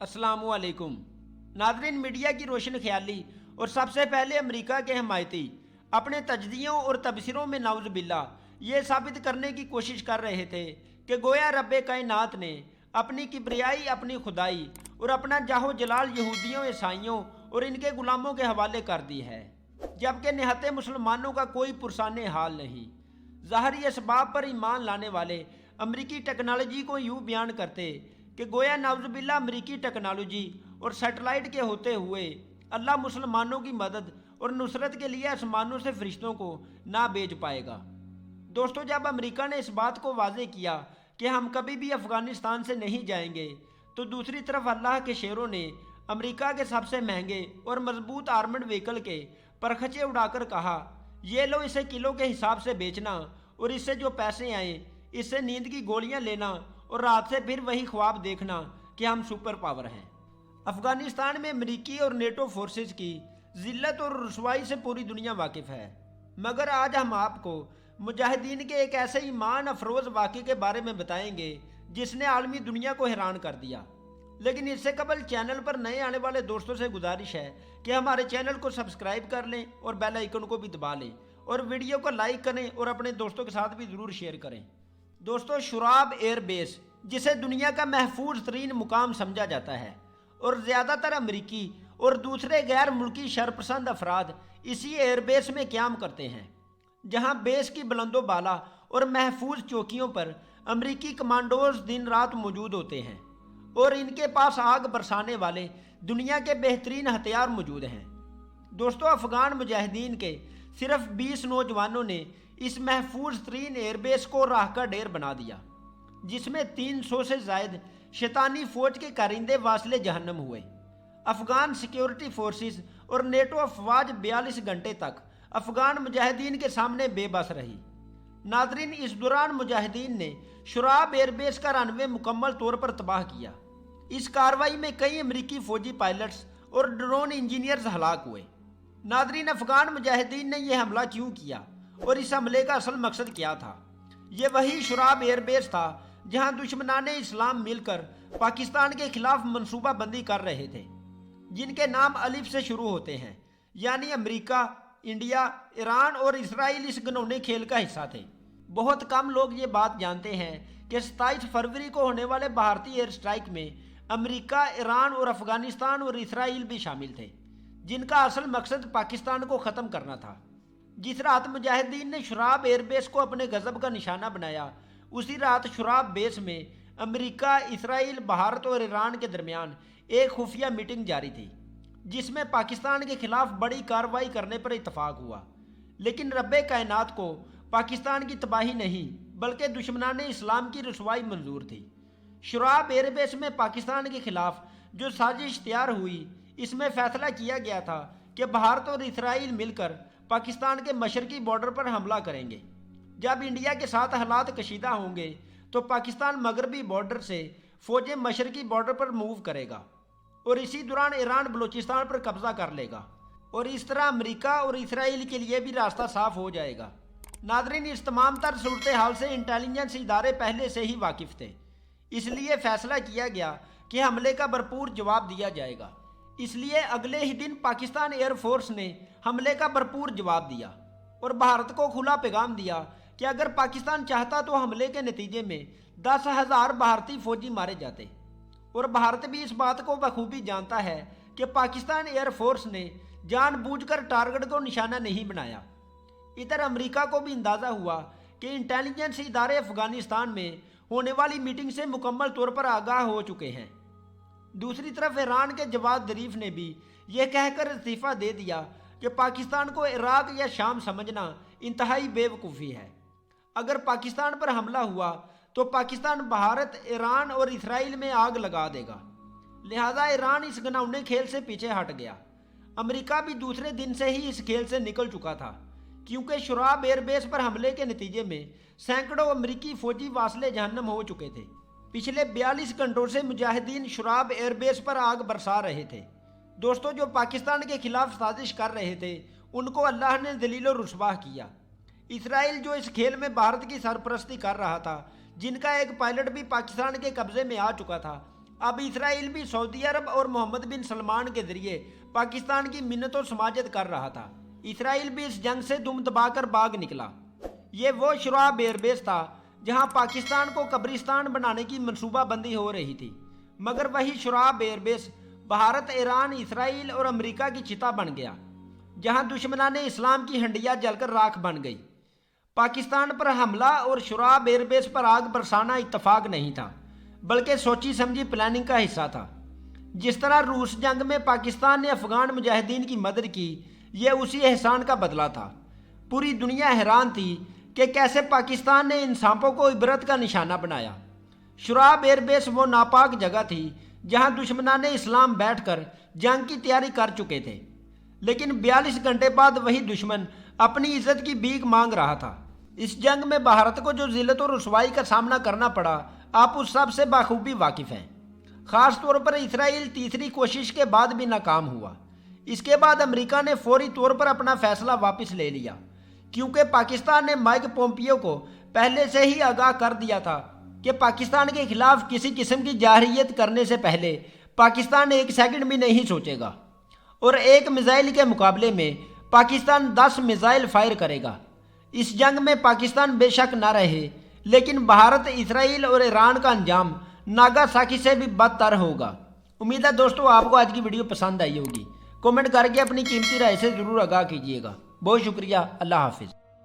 अस्सलाम वालेकुम नाज़रीन, मीडिया की रोशन ख्याली और सबसे पहले अमेरिका के हमायती अपने तजदियों और तबसरों में नाउज़ुबिल्ला ये साबित करने की कोशिश कर रहे थे कि गोया रब्बे कायनात ने अपनी किब्रियाई, अपनी खुदाई और अपना जाहो जलाल यहूदियों, ईसाइयों और इनके गुलामों के हवाले कर दी है, जबकि निहत्ते मुसलमानों का कोई पुरसाने हाल नहीं। ज़ाहरी इसबाब पर ईमान लाने वाले अमरीकी टेक्नोलॉजी को यूँ बयान करते कि गोया नाउज़ुबिल्ला अमरीकी टेक्नोलॉजी और सैटेलाइट के होते हुए अल्लाह मुसलमानों की मदद और नुसरत के लिए आसमानों से फरिश्तों को ना भेज पाएगा। दोस्तों, जब अमेरिका ने इस बात को वाज़े किया कि हम कभी भी अफ़गानिस्तान से नहीं जाएंगे, तो दूसरी तरफ अल्लाह के शेरों ने अमेरिका के सबसे महंगे और मजबूत आर्मड व्हीकल के परखचे उड़ाकर कहा, ये लो, इसे किलो के हिसाब से बेचना और इससे जो पैसे आए इससे नींद की गोलियां लेना और रात से फिर वही ख्वाब देखना कि हम सुपर पावर हैं। अफगानिस्तान में अमरीकी और नेटो फोर्सेस की जिल्लत और रुसवाई से पूरी दुनिया वाकिफ़ है, मगर आज हम आपको मुजाहिदीन के एक ऐसे ईमान अफरोज़ वाक़े के बारे में बताएंगे जिसने आलमी दुनिया को हैरान कर दिया। लेकिन इससे कबल चैनल पर नए आने वाले दोस्तों से गुजारिश है कि हमारे चैनल को सब्सक्राइब कर लें और बेल आइकन को भी दबा लें और वीडियो को लाइक करें और अपने दोस्तों के साथ भी ज़रूर शेयर करें। दोस्तों, शुराब एयर बेस, जिसे दुनिया का महफूज तरीन मुकाम समझा जाता है और ज़्यादातर अमरीकी और दूसरे गैर मुल्की शरपसंद अफराद इसी एयरबेस में क़याम करते हैं, जहां बेस की बुलंदो बाला और महफूज चौकियों पर अमरीकी कमांडोज दिन रात मौजूद होते हैं और इनके पास आग बरसाने वाले दुनिया के बेहतरीन हथियार मौजूद हैं। दोस्तों, अफगान मुजाहिदीन के सिर्फ 20 नौजवानों ने इस महफूज तरीन एयरबेस को राह का ढेर बना दिया, जिसमें 300 से जायद शैतानी फौज के कारिंदे वासले जहन्नम हुए। अफगान सिक्योरिटी फोर्सेस और नेटो अफवाज 42 घंटे तक अफगान मुजाहिदीन के सामने बेबस रही। नादरीन, इस दौरान मुजाहिदीन ने शुराब एयरबेस का रनवे मुकम्मल तौर पर तबाह किया। इस कार्रवाई में कई अमरीकी फौजी पायलट्स और ड्रोन इंजीनियर्स हलाक हुए। नादरीन, अफगान मुजाहिदीन ने यह हमला क्यों किया और इस हमले का असल मकसद क्या था? ये वही शुराब एयरबेस था जहां दुश्मनाने इस्लाम मिलकर पाकिस्तान के खिलाफ मनसूबाबंदी कर रहे थे, जिनके नाम अलिफ से शुरू होते हैं, यानी अमेरिका, इंडिया, ईरान और इसराइल इस घिनौने खेल का हिस्सा थे। बहुत कम लोग ये बात जानते हैं कि 27 फरवरी को होने वाले भारतीय एयर स्ट्राइक में अमेरिका, ईरान और अफगानिस्तान और इसराइल भी शामिल थे, जिनका असल मकसद पाकिस्तान को ख़त्म करना था। जिस रात मुजाहिदीन ने शुराब एयरबेस को अपने गजब का निशाना बनाया, उसी रात शुराब बेस में अमेरिका, इसराइल, भारत और ईरान के दरमियान एक खुफिया मीटिंग जारी थी, जिसमें पाकिस्तान के खिलाफ बड़ी कार्रवाई करने पर इत्तफाक हुआ। लेकिन रब्बे कायनात को पाकिस्तान की तबाही नहीं बल्कि दुश्मनाने इस्लाम की रसवाई मंजूर थी। शुराब एयरबेस में पाकिस्तान के खिलाफ जो साजिश तैयार हुई, इसमें फैसला किया गया था कि भारत और इसराइल मिलकर पाकिस्तान के मशरकी बॉर्डर पर हमला करेंगे। जब इंडिया के साथ हालात कशीदा होंगे तो पाकिस्तान मगरबी बॉर्डर से फौजें मशरकी बॉर्डर पर मूव करेगा और इसी दौरान ईरान बलूचिस्तान पर कब्जा कर लेगा और इस तरह अमेरिका और इसराइल के लिए भी रास्ता साफ हो जाएगा। नादरीन, इस तमाम तर सूरत हाल से इंटेलिजेंस इदारे पहले से ही वाकिफ थे, इसलिए फैसला किया गया कि हमले का भरपूर जवाब दिया जाएगा। इसलिए अगले ही दिन पाकिस्तान एयरफोर्स ने हमले का भरपूर जवाब दिया और भारत को खुला पैगाम दिया कि अगर पाकिस्तान चाहता तो हमले के नतीजे में 10,000 भारतीय फौजी मारे जाते। और भारत भी इस बात को बखूबी जानता है कि पाकिस्तान एयरफोर्स ने जानबूझकर टारगेट को निशाना नहीं बनाया। इधर अमेरिका को भी अंदाज़ा हुआ कि इंटेलिजेंस इदारे अफगानिस्तान में होने वाली मीटिंग से मुकम्मल तौर पर आगाह हो चुके हैं। दूसरी तरफ ईरान के जवाद जरीफ ने भी यह कहकर इस्तीफ़ा दे दिया कि पाकिस्तान को इराक या शाम समझना इंतहाई बेवकूफ़ी है। अगर पाकिस्तान पर हमला हुआ तो पाकिस्तान भारत, ईरान और इसराइल में आग लगा देगा। लिहाजा ईरान इस घिनौने खेल से पीछे हट गया। अमेरिका भी दूसरे दिन से ही इस खेल से निकल चुका था, क्योंकि शुराब एयरबेस पर हमले के नतीजे में सैकड़ों अमेरिकी फौजी वासले जहन्नम हो चुके थे। पिछले 42 घंटों से मुजाहिदीन शुराब एयरबेस पर आग बरसा रहे थे। दोस्तों, जो पाकिस्तान के खिलाफ साजिश कर रहे थे उनको अल्लाह ने दलील और रुसवा किया। इसराइल जो इस खेल में भारत की सरपरस्ती कर रहा था, जिनका एक पायलट भी पाकिस्तान के कब्जे में आ चुका था, اب اسرائیل بھی سعودی عرب اور محمد بن سلمان کے ذریعے پاکستان کی منت و سماجت کر رہا تھا۔ اسرائیل بھی اس جنگ سے دم دبا کر بھاگ نکلا۔ یہ وہ شعاب ایئر بیس تھا جہاں پاکستان کو قبرستان بنانے کی منصوبہ بندی ہو رہی تھی، مگر وہی شعاب ایئر بیس بھارت، ایران، اسرائیل اور امریکہ کی چتا بن گیا، جہاں دشمنان اسلام کی ہنڈیا جل کر راکھ بن گئی۔ پاکستان پر حملہ اور شعاب ایئر بیس پر آگ برسانا اتفاق نہیں تھا، بلکہ سوچی سمجھی پلاننگ کا حصہ تھا۔ جس طرح روس جنگ میں پاکستان نے افغان مجاہدین کی مدد کی، یہ اسی احسان کا بدلہ تھا۔ پوری دنیا حیران تھی کہ کیسے پاکستان نے ان سانپوں کو عبرت کا نشانہ بنایا۔ شعاب ایئر بیس وہ ناپاک جگہ تھی جہاں دشمنان اسلام بیٹھ کر جنگ کی تیاری کر چکے تھے، لیکن 42 گھنٹے بعد وہی دشمن اپنی عزت کی بھیک مانگ رہا تھا۔ اس جنگ میں بھارت کو جو ذلت و رسوائی کا سامنا کرنا پڑا، آپ اس سب سے بخوبی واقف ہیں۔ خاص طور پر اسرائیل تیسری کوشش کے بعد بھی ناکام ہوا۔ اس کے بعد امریکہ نے فوری طور پر اپنا فیصلہ واپس لے لیا، کیونکہ پاکستان نے مائک پومپیو کو پہلے سے ہی آگاہ کر دیا تھا کہ پاکستان کے خلاف کسی قسم کی جارحیت کرنے سے پہلے پاکستان 1 سیکنڈ بھی نہیں سوچے گا، اور ایک میزائل کے مقابلے میں پاکستان 10 میزائل فائر کرے گا۔ اس جنگ میں پاکستان بے شک نہ رہے، لیکن بھارت، اسرائیل اور ایران کا انجام ناگاساکی سے بھی بدتر ہوگا۔ امید ہے دوستو آپ کو آج کی ویڈیو پسند آئی ہوگی۔ کمنٹ کر کے اپنی قیمتی رائے سے ضرور آگاہ کیجیے گا۔ بہت شکریہ، اللہ حافظ۔